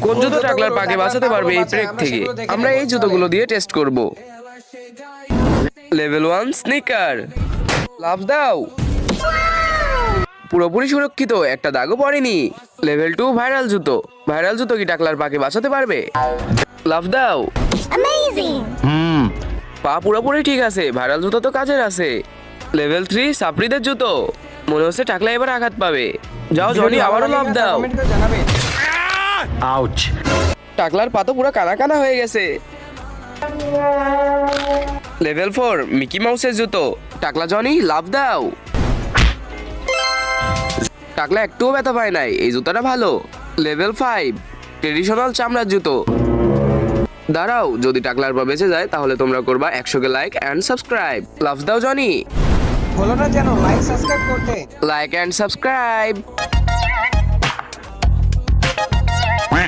কোন জুতো টাকলার পাকে বাঁচাতে পারবে এই ব্রেক থেকে, আমরা এই জুতোগুলো দিয়ে টেস্ট করব। লেভেল 1 স্নিকার, লাফ দাও। পুরোপুরি সুরক্ষিত, একটা দাগও পড়েনি। লেভেল 2 ভাইরাল জুতো, ভাইরাল জুতো কি টাকলার পাকে বাঁচাতে পারবে? লাফ দাও। পা পুরোপুরি ঠিক আছে, ভাইরাল জুতো তো কাজের আছে। লেভেল 3 সাপড়িদের জুতো, মনে হচ্ছে টাকলা এবার আঘাত পাবে। যাও জনি, আবারও লাফ দাও। আউচ। টাকলার পা তো পুরো কানা কানা হয়ে গেছে। লেভেল 4 মিকি মাউসের জুতো, টাকলা জনি লাফ দাও। টাকলা একটুও ব্যথা পায় নাই, এই জুতাটা ভালো। লেভেল 5 ট্রেডিশনাল চামড়ার জুতো। দাঁড়াও, যদি টাকলার পা বেঁচে যায় তাহলে তোমরা করবা 100 কে লাইক এন্ড সাবস্ক্রাইব। লাফ দাও জনি। বলো না যেন লাইক সাবস্ক্রাইব করতে। Like and subscribe.